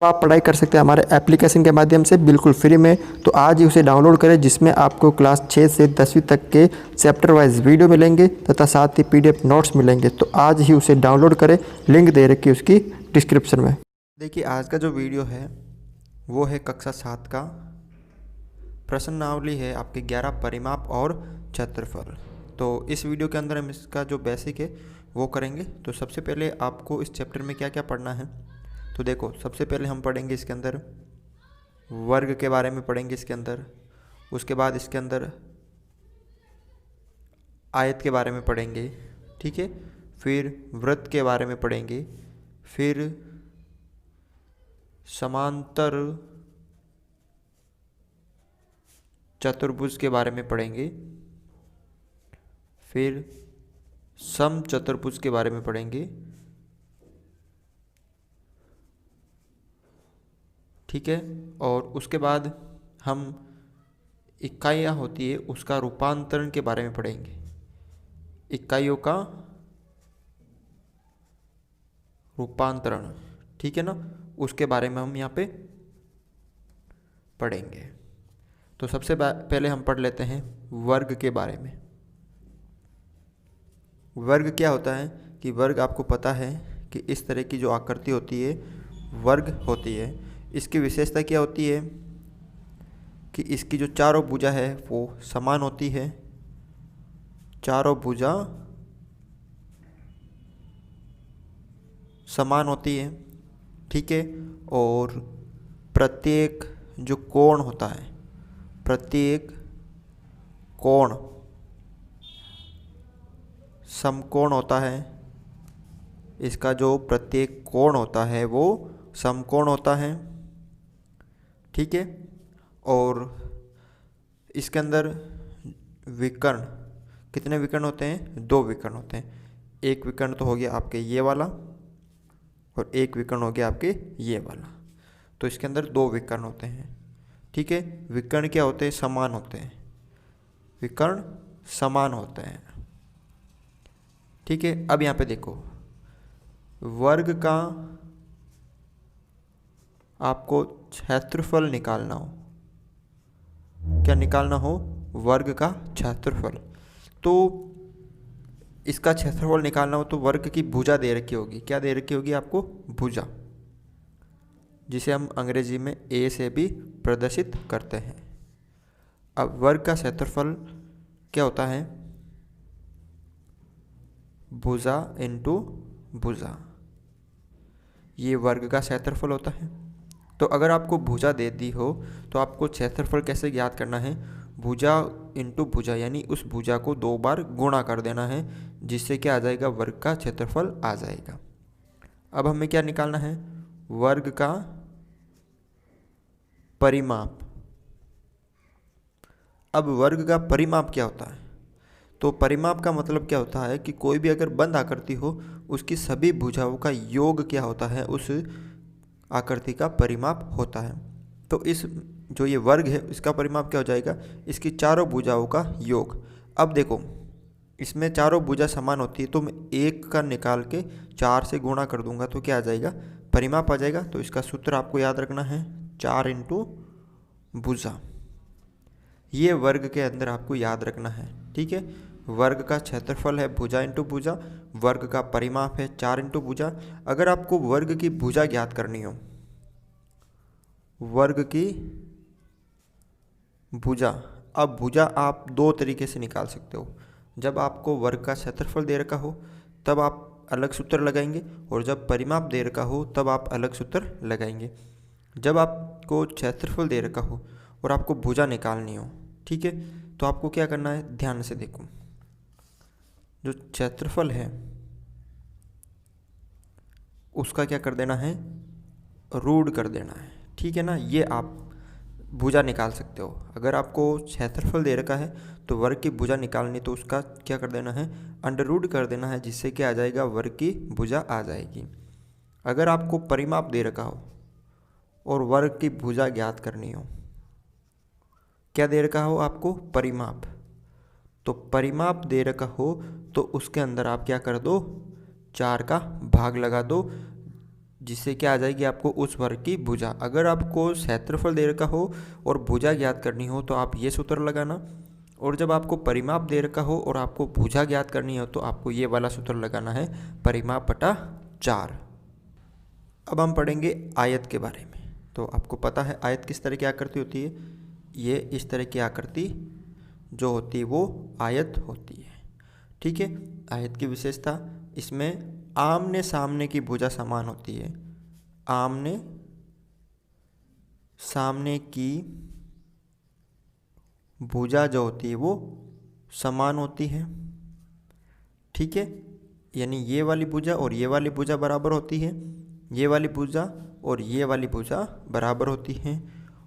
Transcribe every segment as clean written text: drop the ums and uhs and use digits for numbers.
आप पढ़ाई कर सकते हैं हमारे एप्लीकेशन के माध्यम से बिल्कुल फ्री में। तो आज ही उसे डाउनलोड करें, जिसमें आपको क्लास 6 से 10वीं तक के चैप्टर वाइज वीडियो मिलेंगे तथा साथ ही पीडीएफ नोट्स मिलेंगे। तो आज ही उसे डाउनलोड करें, लिंक दे रखी है उसकी डिस्क्रिप्शन में। देखिए आज का जो वीडियो है वो है कक्षा 7 का प्रश्नावली है आपके 11 परिमाप और क्षेत्रफल। तो इस वीडियो के अंदर हम इसका जो बेसिक है वो करेंगे। तो सबसे पहले आपको इस चैप्टर में क्या क्या पढ़ना है, तो देखो सबसे पहले हम पढ़ेंगे इसके अंदर वर्ग के बारे में पढ़ेंगे इसके अंदर। उसके बाद इसके अंदर आयत के बारे में पढ़ेंगे, ठीक है। फिर वृत्त के बारे में पढ़ेंगे, फिर समांतर चतुर्भुज के बारे में पढ़ेंगे, फिर सम चतुर्भुज के बारे में पढ़ेंगे, ठीक है। और उसके बाद हम इकाइयाँ होती है उसका रूपांतरण के बारे में पढ़ेंगे, इकाइयों का रूपांतरण, ठीक है ना, उसके बारे में हम यहाँ पे पढ़ेंगे। तो सबसे पहले हम पढ़ लेते हैं वर्ग के बारे में। वर्ग क्या होता है कि वर्ग आपको पता है कि इस तरह की जो आकृति होती है वर्ग होती है। इसकी विशेषता क्या होती है कि इसकी जो चारों भुजा है वो समान होती है, चारों भुजा समान होती है, ठीक है। और प्रत्येक जो कोण होता है, प्रत्येक कोण समकोण होता है। इसका जो प्रत्येक कोण होता है वो समकोण होता है, ठीक है। और इसके अंदर विकर्ण, कितने विकर्ण होते हैं? 2 विकर्ण होते हैं। एक विकर्ण तो हो गया आपके ये वाला और एक विकर्ण हो गया आपके ये वाला। तो इसके अंदर 2 विकर्ण होते हैं, ठीक है। विकर्ण क्या होते हैं? समान होते हैं, विकर्ण समान होते हैं, ठीक है। अब यहाँ पे देखो वर्ग का आपको क्षेत्रफल निकालना हो, क्या निकालना हो? वर्ग का क्षेत्रफल। तो इसका क्षेत्रफल निकालना हो तो वर्ग की भुजा दे रखी होगी। क्या दे रखी होगी आपको? भुजा, जिसे हम अंग्रेजी में ए से भी प्रदर्शित करते हैं। अब वर्ग का क्षेत्रफल क्या होता है? भुजा इंटू भुजा, ये वर्ग का क्षेत्रफल होता है। तो अगर आपको भुजा दे दी हो तो आपको क्षेत्रफल कैसे ज्ञात करना है? भुजा इंटू भुजा, यानी उस भुजा को 2 बार गुणा कर देना है, जिससे क्या आ जाएगा? वर्ग का क्षेत्रफल आ जाएगा। अब हमें क्या निकालना है? वर्ग का परिमाप। अब वर्ग का परिमाप क्या होता है? तो परिमाप का मतलब क्या होता है कि कोई भी अगर बंद आकृति हो उसकी सभी भुजाओं का योग क्या होता है? उस आकृति का परिमाप होता है। तो इस जो ये वर्ग है इसका परिमाप क्या हो जाएगा? इसकी चारों भुजाओं का योग। अब देखो इसमें चारों भुजा समान होती है, तो मैं 1 का निकाल के 4 से गुणा कर दूंगा तो क्या आ जाएगा? परिमाप आ जाएगा। तो इसका सूत्र आपको याद रखना है 4 इंटू भुजा, ये वर्ग के अंदर आपको याद रखना है, ठीक है। वर्ग का क्षेत्रफल है भुजा इंटू भुजा, वर्ग का परिमाप है 4 इंटू भुजा। अगर आपको वर्ग की भुजा ज्ञात करनी हो, वर्ग की भुजा, अब भुजा आप 2 तरीके से निकाल सकते हो। जब आपको वर्ग का क्षेत्रफल दे रखा हो तब आप अलग सूत्र लगाएंगे, और जब परिमाप दे रखा हो तब आप अलग सूत्र लगाएंगे। जब आपको क्षेत्रफल दे रखा हो और आपको भुजा निकालनी हो, ठीक है, तो आपको क्या करना है? ध्यान से देखो, जो क्षेत्रफल है उसका क्या कर देना है? रूढ़ कर देना है, ठीक है ना। ये आप भुजा निकाल सकते हो। अगर आपको क्षेत्रफल दे रखा है तो वर्ग की भुजा निकालनी, तो उसका क्या कर देना है? अंडर रूट कर देना है, जिससे क्या आ जाएगा? वर्ग की भुजा आ जाएगी। अगर आपको परिमाप दे रखा हो और वर्ग की भुजा ज्ञात करनी हो, क्या दे रखा हो आपको? परिमाप। तो परिमाप दे रखा हो तो उसके अंदर आप क्या कर दो? 4 का भाग लगा दो, जिससे क्या आ जाएगी आपको उस वर्ग की भुजा। अगर आपको क्षेत्रफल दे रखा हो और भुजा ज्ञात करनी हो तो आप ये सूत्र लगाना, और जब आपको परिमाप दे रखा हो और आपको भुजा ज्ञात करनी हो तो आपको ये वाला सूत्र लगाना है, परिमाप बटा 4। अब हम पढ़ेंगे आयत के बारे में। तो आपको पता है आयत किस तरह की आकृति होती है, ये इस तरह की आकृति जो होती है वो आयत होती है। ठीक है, आयत की विशेषता, इसमें आमने सामने की भुजा समान होती है, आमने सामने की भुजा जो होती है वो समान होती है। ठीक है, यानी ये वाली भुजा और ये वाली भुजा बराबर होती है, ये वाली भुजा और ये वाली भुजा बराबर होती है।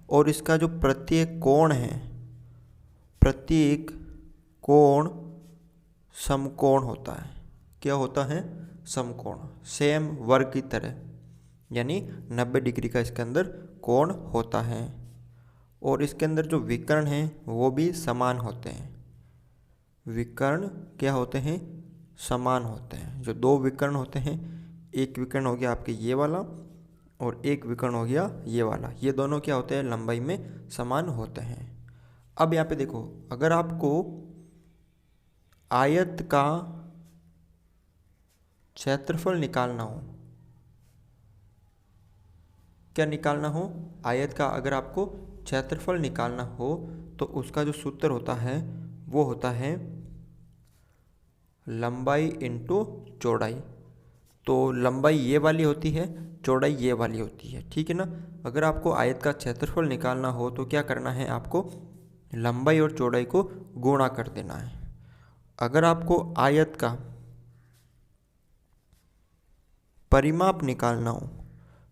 और इसका जो प्रत्येक कोण है, प्रत्येक कोण समकोण होता है। क्या होता है? समकोण, सेम वर्ग की तरह, यानी 90 डिग्री का इसके अंदर कोण होता है। और इसके अंदर जो विकर्ण हैं वो भी समान होते हैं। विकर्ण क्या होते हैं? समान होते हैं। जो दो विकर्ण होते हैं, एक विकर्ण हो गया आपके ये वाला और एक विकर्ण हो गया ये वाला, ये दोनों क्या होते हैं? लंबाई में समान होते हैं। अब यहाँ पे देखो, अगर आपको आयत का क्षेत्रफल निकालना हो, क्या निकालना हो? आयत का अगर आपको क्षेत्रफल निकालना हो तो उसका जो सूत्र होता है वो होता है लंबाई इंटू चौड़ाई। तो लंबाई ये वाली होती है, चौड़ाई ये वाली होती है। ठीक है ना? अगर आपको आयत का क्षेत्रफल निकालना हो तो क्या करना है? आपको लंबाई और चौड़ाई को गुणा कर देना है। अगर आपको आयत का परिमाप निकालना हो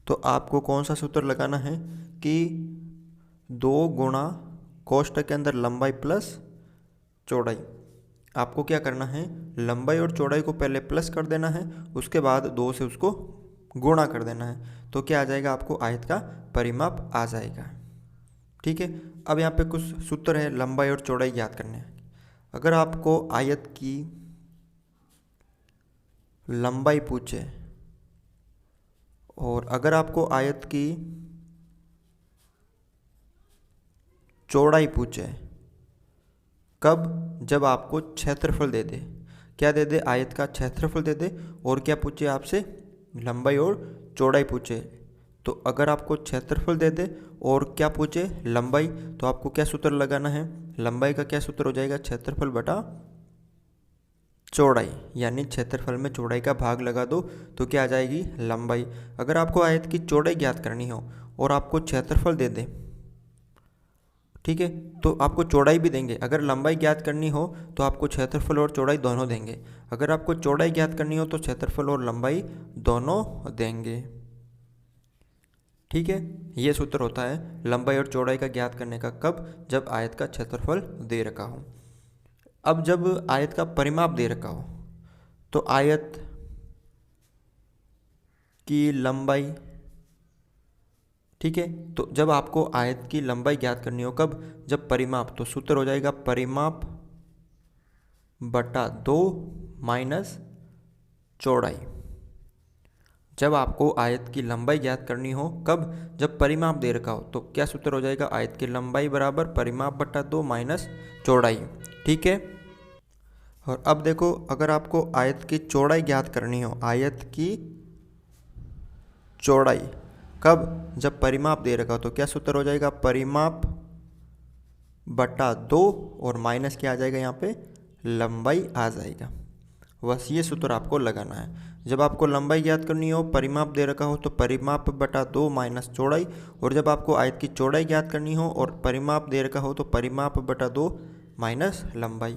तो आपको कौन सा सूत्र लगाना है कि 2 गुणा कोष्ठक के अंदर लंबाई प्लस चौड़ाई। आपको क्या करना है? लंबाई और चौड़ाई को पहले प्लस कर देना है, उसके बाद 2 से उसको गुणा कर देना है, तो क्या आ जाएगा? आपको आयत का परिमाप आ जाएगा। ठीक है, अब यहाँ पे कुछ सूत्र है लंबाई और चौड़ाई ज्ञात करने हैं। अगर आपको आयत की लंबाई पूछे और अगर आपको आयत की चौड़ाई पूछे, कब? जब आपको क्षेत्रफल दे दे। क्या दे दे? आयत का क्षेत्रफल दे दे। और क्या पूछे आपसे? लंबाई और चौड़ाई पूछे। तो अगर आपको क्षेत्रफल दे दे और क्या पूछे? लंबाई, तो आपको क्या सूत्र लगाना है? लंबाई का क्या सूत्र हो जाएगा? क्षेत्रफल बटा चौड़ाई, यानी क्षेत्रफल में चौड़ाई का भाग लगा दो तो क्या आ जाएगी? लंबाई। अगर आपको आयत की चौड़ाई ज्ञात करनी हो और आपको क्षेत्रफल दे दे, ठीक है, तो आपको चौड़ाई भी देंगे। अगर लंबाई ज्ञात करनी हो तो आपको क्षेत्रफल और चौड़ाई दोनों देंगे। अगर आपको चौड़ाई ज्ञात करनी हो तो क्षेत्रफल और लंबाई दोनों देंगे। ठीक है, ये सूत्र होता है लंबाई और चौड़ाई का ज्ञात करने का। कब? जब आयत का क्षेत्रफल दे रखा हो। अब जब आयत का परिमाप दे रखा हो तो आयत की लंबाई, ठीक है, तो जब आपको आयत की लंबाई ज्ञात करनी हो, कब? जब परिमाप, तो सूत्र हो जाएगा परिमाप बटा 2 माइनस चौड़ाई। जब आपको आयत की लंबाई ज्ञात करनी हो, कब? जब परिमाप दे रखा हो, तो क्या सूत्र हो जाएगा? आयत की लंबाई बराबर परिमाप बटा 2 माइनस चौड़ाई। ठीक है, और अब देखो, अगर आपको आयत की चौड़ाई ज्ञात करनी हो, आयत की चौड़ाई, कब? जब परिमाप दे रखा हो, तो क्या सूत्र हो जाएगा? परिमाप बटा 2 और माइनस क्या आ जाएगा? यहाँ पे लंबाई आ जाएगा। बस ये सूत्र आपको लगाना है। जब आपको लंबाई ज्ञात करनी हो, परिमाप दे रखा हो, तो परिमाप बटा 2 माइनस चौड़ाई। और जब आपको आयत की चौड़ाई ज्ञात करनी हो और परिमाप दे रखा हो तो परिमाप बटा 2 माइनस लंबाई।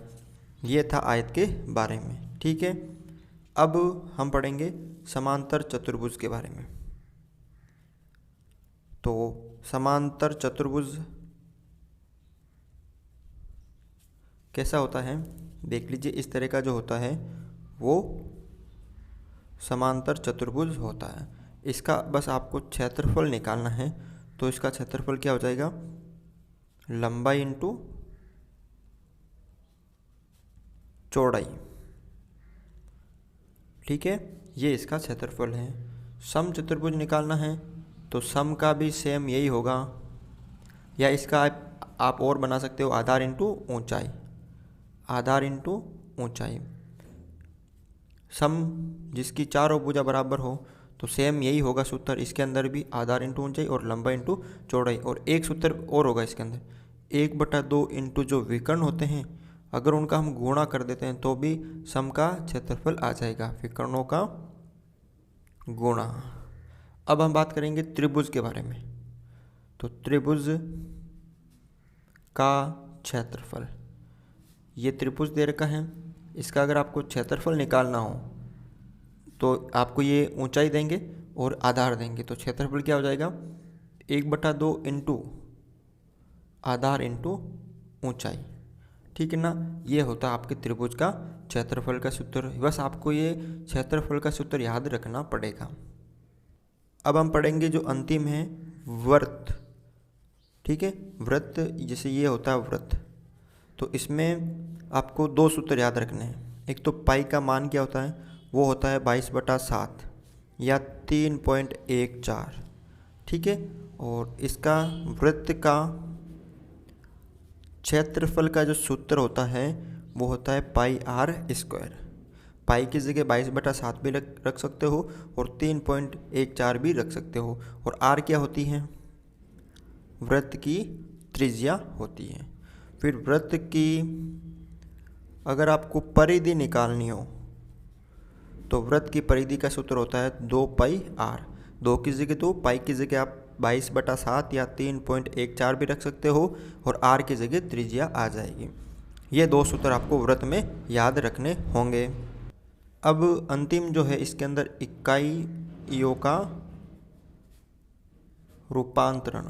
ये था आयत के बारे में। ठीक है, अब हम पढ़ेंगे समांतर चतुर्भुज के बारे में। तो समांतर चतुर्भुज कैसा होता है देख लीजिए। इस तरह का जो होता है वो समांतर चतुर्भुज होता है। इसका बस आपको क्षेत्रफल निकालना है, तो इसका क्षेत्रफल क्या हो जाएगा? लंबाई इंटू चौड़ाई। ठीक है, ये इसका क्षेत्रफल है। सम चतुर्भुज निकालना है तो सम का भी सेम यही होगा, या इसका आप और बना सकते हो आधार इंटू ऊंचाई, आधार इंटू ऊंचाई। सम जिसकी चारों भुजा बराबर हो तो सेम यही होगा सूत्र, इसके अंदर भी आधार इंटू ऊंचाई और लंबाई इंटू चौड़ाई। और एक सूत्र और होगा इसके अंदर, 1/2 इंटू जो विकर्ण होते हैं अगर उनका हम गुणा कर देते हैं तो भी सम का क्षेत्रफल आ जाएगा, विकर्णों का गुणा। अब हम बात करेंगे त्रिभुज के बारे में। तो त्रिभुज का क्षेत्रफल, ये त्रिभुज दे रखा है, इसका अगर आपको क्षेत्रफल निकालना हो तो आपको ये ऊंचाई देंगे और आधार देंगे, तो क्षेत्रफल क्या हो जाएगा 1/2 इंटू आधार इंटू ऊंचाई, ठीक है ना। ये होता है आपके त्रिभुज का क्षेत्रफल का सूत्र। बस आपको ये क्षेत्रफल का सूत्र याद रखना पड़ेगा। अब हम पढ़ेंगे जो अंतिम है वृत्त, ठीक है। वृत्त जैसे ये होता है वृत्त, तो इसमें आपको 2 सूत्र याद रखने हैं। एक तो पाई का मान क्या होता है, वो होता है 22/7 या 3.14, ठीक है। और इसका वृत्त का क्षेत्रफल का जो सूत्र होता है वो होता है πr²। पाई की जगह 22/7 भी रख सकते हो और 3.14 भी रख सकते हो। और r क्या होती है, वृत्त की त्रिज्या होती है। फिर वृत्त की अगर आपको परिधि निकालनी हो तो वृत्त की परिधि का सूत्र होता है 2πr। 2 की जगह 2, पाई की जगह आप 22/7 या 3.14 भी रख सकते हो और r की जगह त्रिज्या आ जाएगी। ये 2 सूत्र आपको वृत्त में याद रखने होंगे। अब अंतिम जो है इसके अंदर इकाइयों का रूपांतरण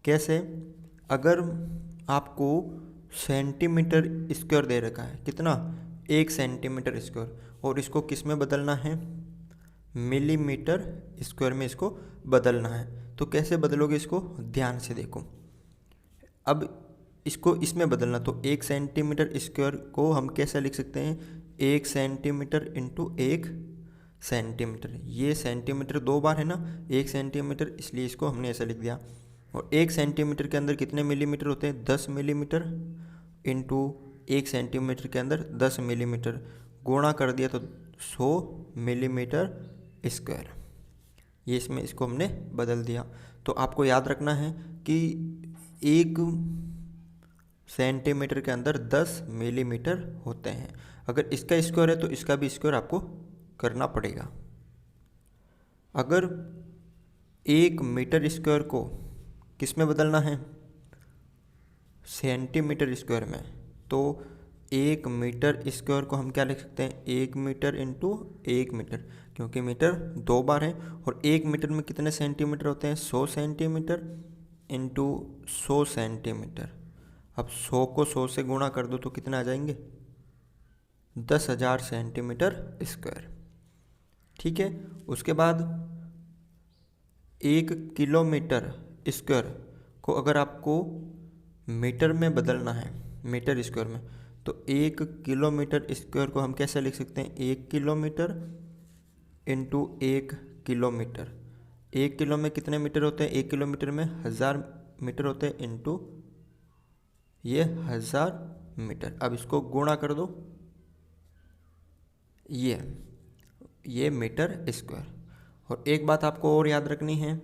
कैसे, अगर आपको सेंटीमीटर स्क्वायर दे रखा है, कितना 1 सेंटीमीटर स्क्वायर, और इसको किस में बदलना है, मिलीमीटर स्क्वायर में इसको बदलना है, तो कैसे बदलोगे इसको, ध्यान से देखो। अब इसको इसमें बदलना, तो 1 सेंटीमीटर स्क्वायर को हम कैसे लिख सकते हैं, 1 सेंटीमीटर इंटू 1 सेंटीमीटर। ये सेंटीमीटर 2 बार है ना, 1 सेंटीमीटर, इसलिए इसको हमने ऐसा लिख दिया। और 1 सेंटीमीटर के अंदर कितने मिलीमीटर होते हैं, 10 मिलीमीटर, इंटू 1 सेंटीमीटर के अंदर 10 मिलीमीटर, गुणा कर दिया तो 100 मिलीमीटर स्क्वायर। ये इसमें इसको हमने बदल दिया। तो आपको याद रखना है कि 1 सेंटीमीटर के अंदर 10 मिलीमीटर होते हैं। अगर इसका स्क्वायर है तो इसका भी स्क्वायर आपको करना पड़ेगा। अगर 1 मीटर स्क्वायर को किस में बदलना है, सेंटीमीटर स्क्वायर में, तो 1 मीटर स्क्वायर को हम क्या लिख सकते हैं, 1 मीटर इंटू 1 मीटर, क्योंकि मीटर 2 बार है। और 1 मीटर में कितने सेंटीमीटर होते हैं, 100 सेंटीमीटर इंटू 100 सेंटीमीटर। अब 100 को 100 से गुणा कर दो तो कितने आ जाएंगे, 10,000 सेंटीमीटर स्क्वायर, ठीक है। उसके बाद 1 किलोमीटर स्क्वायर को अगर आपको मीटर में बदलना है, मीटर स्क्वायर में, तो 1 किलोमीटर स्क्वायर को हम कैसे लिख सकते हैं, 1 किलोमीटर इंटू 1 किलोमीटर। 1 किलो में कितने मीटर होते हैं, 1 किलोमीटर में 1000 मीटर होते हैं, इंटू ये 1000 मीटर। अब इसको गुणा कर दो, ये मीटर स्क्वायर। और एक बात आपको और याद रखनी है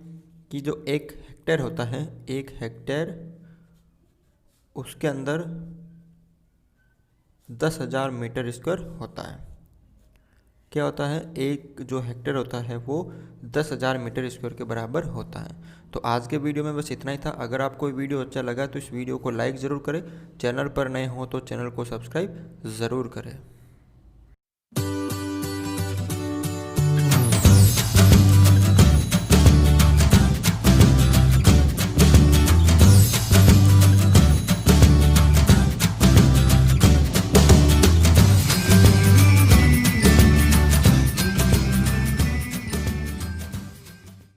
कि जो 1 हेक्टेयर होता है, 1 हेक्टेयर, उसके अंदर 10,000 मीटर स्क्वायर होता है। क्या होता है, एक जो हेक्टेयर होता है वो 10,000 मीटर स्क्वायर के बराबर होता है। तो आज के वीडियो में बस इतना ही था। अगर आपको वीडियो अच्छा लगा तो इस वीडियो को लाइक ज़रूर करें, चैनल पर नए हो तो चैनल को सब्सक्राइब ज़रूर करें।